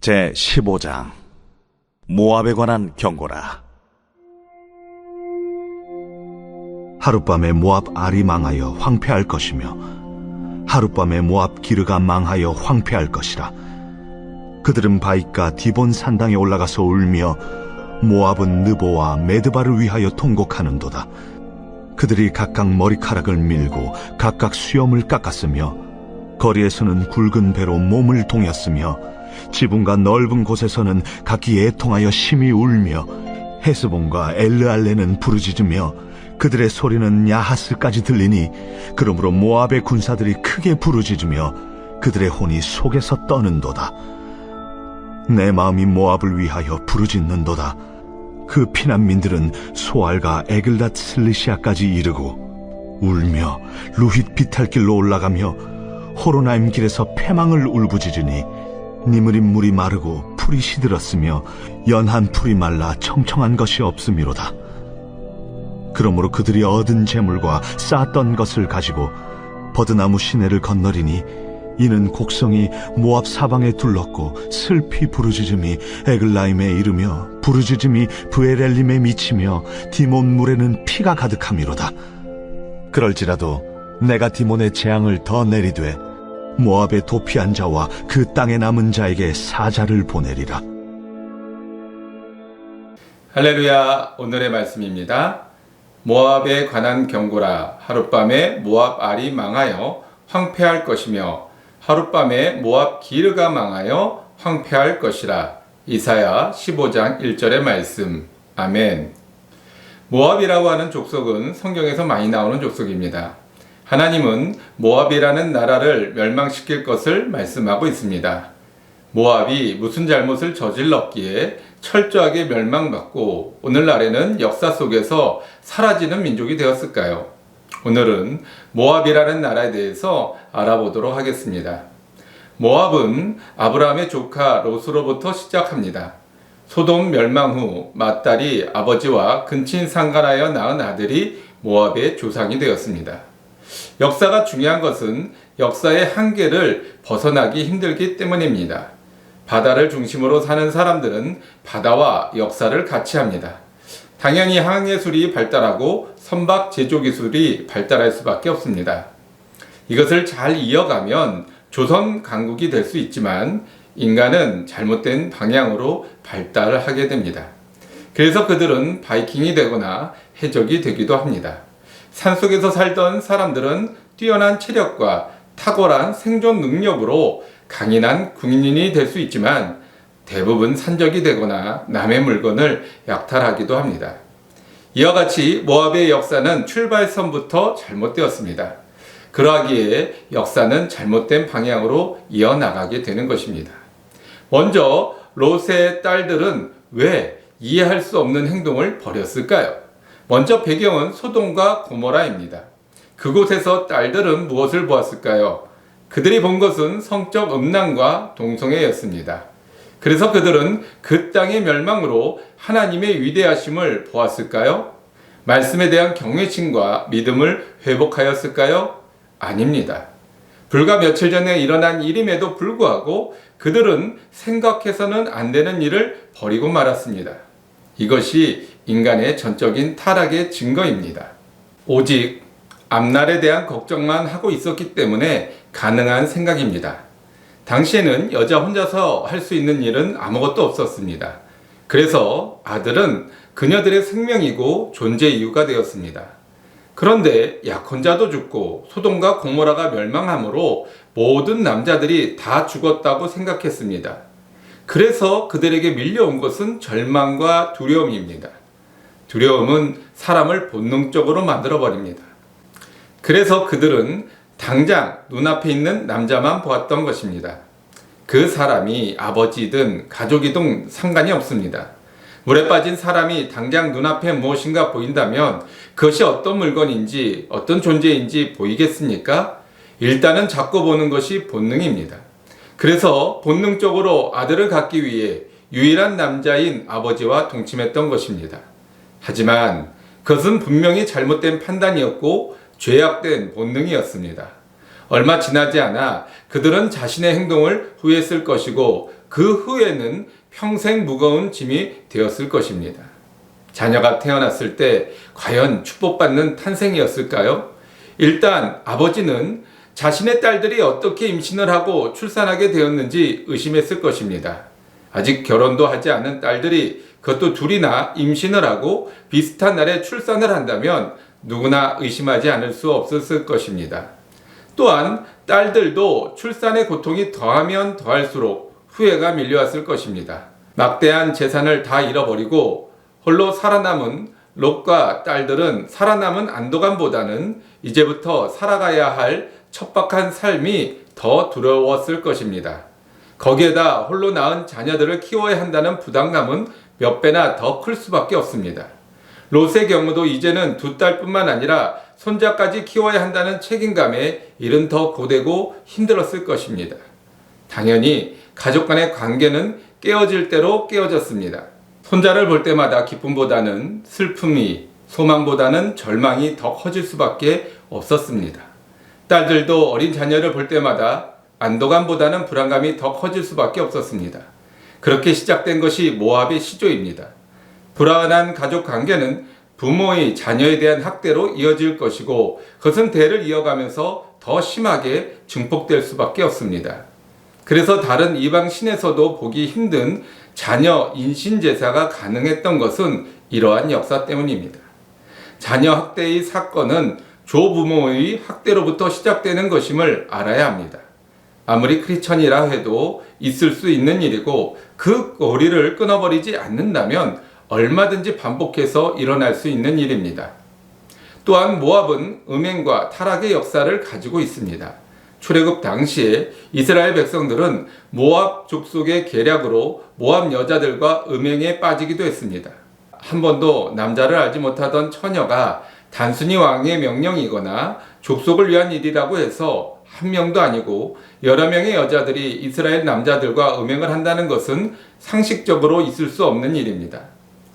제15장 모압에 관한 경고라. 하룻밤에 모압 알이 망하여 황폐할 것이며 하룻밤에 모압 기르가 망하여 황폐할 것이라. 그들은 바윗과 디본 산당에 올라가서 울며 모압은 느보와 메드바를 위하여 통곡하는도다. 그들이 각각 머리카락을 밀고 각각 수염을 깎았으며 거리에서는 굵은 배로 몸을 동였으며 지붕과 넓은 곳에서는 각기 애통하여 심히 울며 헤스본과 엘르알레는 부르짖으며 그들의 소리는 야하스까지 들리니 그러므로 모압의 군사들이 크게 부르짖으며 그들의 혼이 속에서 떠는도다. 내 마음이 모압을 위하여 부르짖는도다. 그 피난민들은 소알과 에글랏 슬리시아까지 이르고 울며 루힛 비탈길로 올라가며 호로나임 길에서 패망을 울부짖으니 니므린 물이 마르고 풀이 시들었으며 연한 풀이 말라 청청한 것이 없음이로다. 그러므로 그들이 얻은 재물과 쌓았던 것을 가지고 버드나무 시내를 건너리니 이는 곡성이 모압 사방에 둘렀고 슬피 부르짖음이 에글라임에 이르며 부르짖음이 브에렐림에 미치며 디몬 물에는 피가 가득함이로다. 그럴지라도 내가 디몬의 재앙을 더 내리되 모압의 도피한 자와 그 땅에 남은 자에게 사자를 보내리라. 할렐루야. 오늘의 말씀입니다. 모압에 관한 경고라. 하룻밤에 모압 알이 망하여 황폐할 것이며 하룻밤에 모압 기르가 망하여 황폐할 것이라. 이사야 15장 1절의 말씀. 아멘. 모압이라고 하는 족속은 성경에서 많이 나오는 족속입니다. 하나님은 모압이라는 나라를 멸망시킬 것을 말씀하고 있습니다. 모압이 무슨 잘못을 저질렀기에 철저하게 멸망받고 오늘날에는 역사 속에서 사라지는 민족이 되었을까요? 오늘은 모압이라는 나라에 대해서 알아보도록 하겠습니다. 모압은 아브라함의 조카 롯으로부터 시작합니다. 소돔 멸망 후 맏딸이 아버지와 근친 상간하여 낳은 아들이 모압의 조상이 되었습니다. 역사가 중요한 것은 역사의 한계를 벗어나기 힘들기 때문입니다. 바다를 중심으로 사는 사람들은 바다와 역사를 같이 합니다. 당연히 항해술이 발달하고 선박 제조 기술이 발달할 수밖에 없습니다. 이것을 잘 이어가면 조선 강국이 될 수 있지만 인간은 잘못된 방향으로 발달을 하게 됩니다. 그래서 그들은 바이킹이 되거나 해적이 되기도 합니다. 산속에서 살던 사람들은 뛰어난 체력과 탁월한 생존 능력으로 강인한 군인이 될 수 있지만 대부분 산적이 되거나 남의 물건을 약탈하기도 합니다. 이와 같이 모압의 역사는 출발선부터 잘못되었습니다. 그러하기에 역사는 잘못된 방향으로 이어나가게 되는 것입니다. 먼저 롯의 딸들은 왜 이해할 수 없는 행동을 벌였을까요? 먼저 배경은 소돔과 고모라입니다. 그곳에서 딸들은 무엇을 보았을까요? 그들이 본 것은 성적 음란과 동성애였습니다. 그래서 그들은 그 땅의 멸망으로 하나님의 위대하심을 보았을까요? 말씀에 대한 경외심과 믿음을 회복하였을까요? 아닙니다. 불과 며칠 전에 일어난 일임에도 불구하고 그들은 생각해서는 안 되는 일을 벌이고 말았습니다. 이것이 인간의 전적인 타락의 증거입니다. 오직 앞날에 대한 걱정만 하고 있었기 때문에 가능한 생각입니다. 당시에는 여자 혼자서 할 수 있는 일은 아무것도 없었습니다. 그래서 아들은 그녀들의 생명이고 존재 이유가 되었습니다. 그런데 약혼자도 죽고 소돔과 고모라가 멸망함으로 모든 남자들이 다 죽었다고 생각했습니다. 그래서 그들에게 밀려온 것은 절망과 두려움입니다. 두려움은 사람을 본능적으로 만들어버립니다. 그래서 그들은 당장 눈앞에 있는 남자만 보았던 것입니다. 그 사람이 아버지든 가족이든 상관이 없습니다. 물에 빠진 사람이 당장 눈앞에 무엇인가 보인다면 그것이 어떤 물건인지 어떤 존재인지 보이겠습니까? 일단은 잡고 보는 것이 본능입니다. 그래서 본능적으로 아들을 갖기 위해 유일한 남자인 아버지와 동침했던 것입니다. 하지만 그것은 분명히 잘못된 판단이었고 죄악된 본능이었습니다. 얼마 지나지 않아 그들은 자신의 행동을 후회했을 것이고 그 후에는 평생 무거운 짐이 되었을 것입니다. 자녀가 태어났을 때 과연 축복받는 탄생이었을까요? 일단 아버지는 자신의 딸들이 어떻게 임신을 하고 출산하게 되었는지 의심했을 것입니다. 아직 결혼도 하지 않은 딸들이 그것도 둘이나 임신을 하고 비슷한 날에 출산을 한다면 누구나 의심하지 않을 수 없었을 것입니다. 또한 딸들도 출산의 고통이 더하면 더할수록 후회가 밀려왔을 것입니다. 막대한 재산을 다 잃어버리고 홀로 살아남은 롯과 딸들은 살아남은 안도감보다는 이제부터 살아가야 할 척박한 삶이 더 두려웠을 것입니다. 거기에다 홀로 낳은 자녀들을 키워야 한다는 부담감은 몇 배나 더 클 수밖에 없습니다. 롯의 경우도 이제는 두 딸뿐만 아니라 손자까지 키워야 한다는 책임감에 일은 더 고되고 힘들었을 것입니다. 당연히 가족 간의 관계는 깨어질 대로 깨어졌습니다. 손자를 볼 때마다 기쁨보다는 슬픔이, 소망보다는 절망이 더 커질 수밖에 없었습니다. 딸들도 어린 자녀를 볼 때마다 안도감보다는 불안감이 더 커질 수밖에 없었습니다. 그렇게 시작된 것이 모압의 시조입니다. 불안한 가족 관계는 부모의 자녀에 대한 학대로 이어질 것이고 그것은 대를 이어가면서 더 심하게 증폭될 수밖에 없습니다. 그래서 다른 이방 신에서도 보기 힘든 자녀 인신 제사가 가능했던 것은 이러한 역사 때문입니다. 자녀 학대의 사건은 조부모의 학대로부터 시작되는 것임을 알아야 합니다. 아무리 크리스천이라 해도 있을 수 있는 일이고 그 고리를 끊어버리지 않는다면 얼마든지 반복해서 일어날 수 있는 일입니다. 또한 모압은 음행과 타락의 역사를 가지고 있습니다. 출애굽 당시에 이스라엘 백성들은 모압 족속의 계략으로 모압 여자들과 음행에 빠지기도 했습니다. 한 번도 남자를 알지 못하던 처녀가 단순히 왕의 명령이거나 족속을 위한 일이라고 해서 한 명도 아니고 여러 명의 여자들이 이스라엘 남자들과 음행을 한다는 것은 상식적으로 있을 수 없는 일입니다.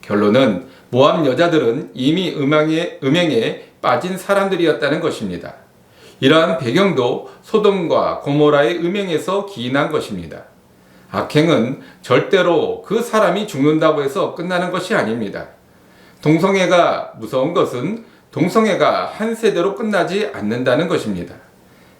결론은 모압 여자들은 이미 음행에 빠진 사람들이었다는 것입니다. 이러한 배경도 소돔과 고모라의 음행에서 기인한 것입니다. 악행은 절대로 그 사람이 죽는다고 해서 끝나는 것이 아닙니다. 동성애가 무서운 것은 동성애가 한 세대로 끝나지 않는다는 것입니다.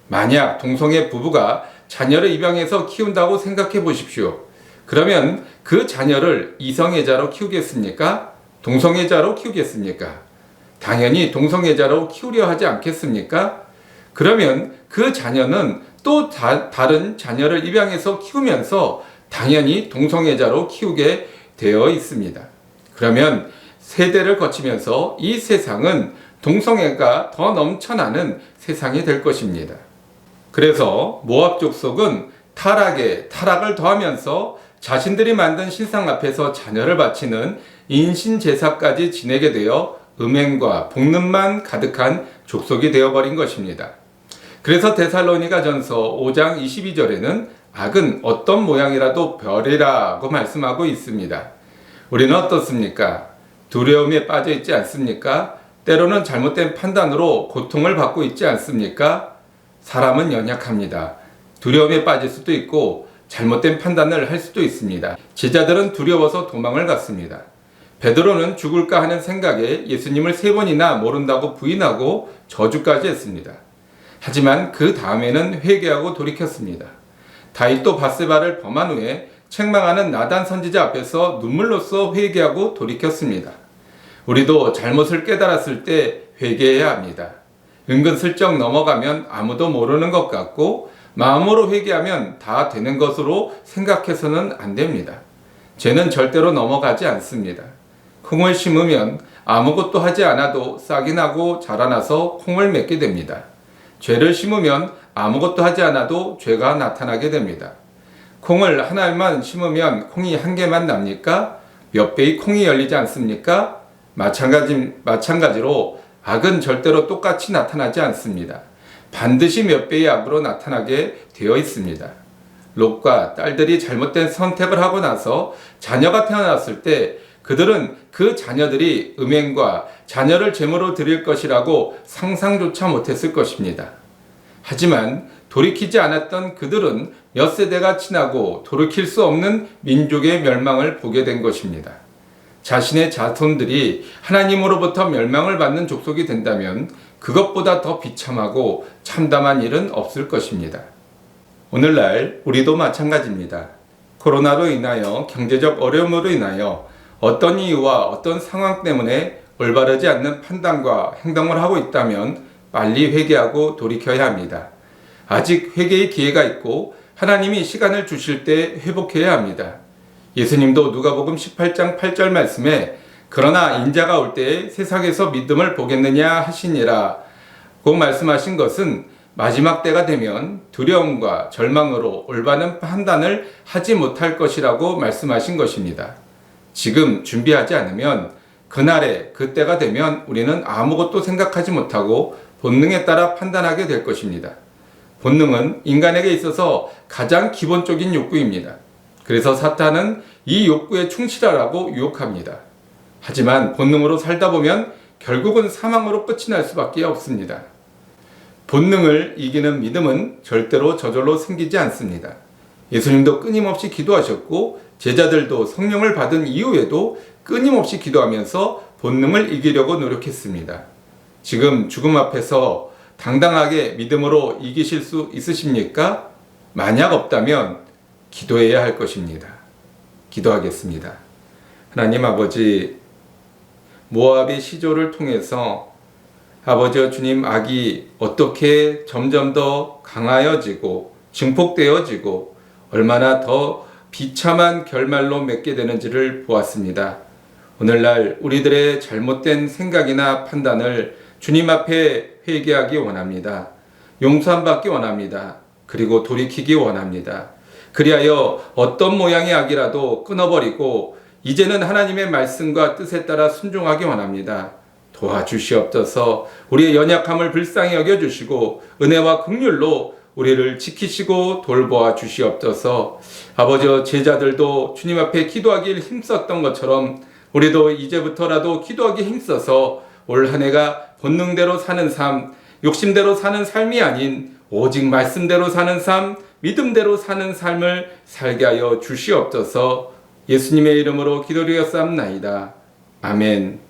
만약 동성애 부부가 자녀를 입양해서 키운다고 생각해 보십시오. 그러면 그 자녀를 이성애자로 키우겠습니까? 동성애자로 키우겠습니까? 당연히 동성애자로 키우려 하지 않겠습니까? 그러면 그 자녀는 또 다른 자녀를 입양해서 키우면서 당연히 동성애자로 키우게 되어 있습니다. 그러면 세대를 거치면서 이 세상은 동성애가 더 넘쳐나는 세상이 될 것입니다. 그래서 모압 족속은 타락을 더하면서 자신들이 만든 신상 앞에서 자녀를 바치는 인신 제사까지 지내게 되어 음행과 복능만 가득한 족속이 되어버린 것입니다. 그래서 데살로니가 전서 5장 22절에는 악은 어떤 모양이라도 별이라고 말씀하고 있습니다. 우리는 어떻습니까? 두려움에 빠져 있지 않습니까? 때로는 잘못된 판단으로 고통을 받고 있지 않습니까? 사람은 연약합니다. 두려움에 빠질 수도 있고 잘못된 판단을 할 수도 있습니다. 제자들은 두려워서 도망을 갔습니다. 베드로는 죽을까 하는 생각에 예수님을 3번이나 모른다고 부인하고 저주까지 했습니다. 하지만 그 다음에는 회개하고 돌이켰습니다. 다윗도 밧세바를 범한 후에 책망하는 나단 선지자 앞에서 눈물로써 회개하고 돌이켰습니다. 우리도 잘못을 깨달았을 때 회개해야 합니다. 은근슬쩍 넘어가면 아무도 모르는 것 같고 마음으로 회개하면 다 되는 것으로 생각해서는 안 됩니다. 죄는 절대로 넘어가지 않습니다. 콩을 심으면 아무것도 하지 않아도 싹이 나고 자라나서 콩을 맺게 됩니다. 죄를 심으면 아무것도 하지 않아도 죄가 나타나게 됩니다. 콩을 한 알만 심으면 콩이 한 개만 납니까? 몇 배의 콩이 열리지 않습니까? 마찬가지로 악은 절대로 똑같이 나타나지 않습니다. 반드시 몇 배의 악으로 나타나게 되어 있습니다. 롯과 딸들이 잘못된 선택을 하고 나서 자녀가 태어났을 때 그들은 그 자녀들이 음행과 자녀를 제물로 드릴 것이라고 상상조차 못했을 것입니다. 하지만 돌이키지 않았던 그들은 몇 세대가 지나고 돌이킬 수 없는 민족의 멸망을 보게 된 것입니다. 자신의 자손들이 하나님으로부터 멸망을 받는 족속이 된다면 그것보다 더 비참하고 참담한 일은 없을 것입니다. 오늘날 우리도 마찬가지입니다. 코로나로 인하여 경제적 어려움으로 인하여 어떤 이유와 어떤 상황 때문에 올바르지 않는 판단과 행동을 하고 있다면 빨리 회개하고 돌이켜야 합니다. 아직 회개의 기회가 있고 하나님이 시간을 주실 때 회복해야 합니다. 예수님도 누가복음 18장 8절 말씀에 그러나 인자가 올 때에 세상에서 믿음을 보겠느냐 하시니라 고 말씀하신 것은 마지막 때가 되면 두려움과 절망으로 올바른 판단을 하지 못할 것이라고 말씀하신 것입니다. 지금 준비하지 않으면 그날에 그때가 되면 우리는 아무것도 생각하지 못하고 본능에 따라 판단하게 될 것입니다. 본능은 인간에게 있어서 가장 기본적인 욕구입니다. 그래서 사탄은 이 욕구에 충실하라고 유혹합니다. 하지만 본능으로 살다 보면 결국은 사망으로 끝이 날 수밖에 없습니다. 본능을 이기는 믿음은 절대로 저절로 생기지 않습니다. 예수님도 끊임없이 기도하셨고 제자들도 성령을 받은 이후에도 끊임없이 기도하면서 본능을 이기려고 노력했습니다. 지금 죽음 앞에서 당당하게 믿음으로 이기실 수 있으십니까? 만약 없다면 기도해야 할 것입니다. 기도하겠습니다. 하나님 아버지, 모압의 시조를 통해서 아버지와 주님 악이 어떻게 점점 더 강하여지고 증폭되어지고 얼마나 더 비참한 결말로 맺게 되는지를 보았습니다. 오늘날 우리들의 잘못된 생각이나 판단을 주님 앞에 회개하기 원합니다. 용서함 받기 원합니다. 그리고 돌이키기 원합니다. 그리하여 어떤 모양의 악이라도 끊어버리고 이제는 하나님의 말씀과 뜻에 따라 순종하기 원합니다. 도와주시옵소서. 우리의 연약함을 불쌍히 여겨주시고 은혜와 긍휼로 우리를 지키시고 돌보아 주시옵소서. 아버지, 제자들도 주님 앞에 기도하길 힘썼던 것처럼 우리도 이제부터라도 기도하기 힘써서 올 한 해가 본능대로 사는 삶, 욕심대로 사는 삶이 아닌 오직 말씀대로 사는 삶, 믿음대로 사는 삶을 살게 하여 주시옵소서. 예수님의 이름으로 기도드렸사옵나이다. 아멘.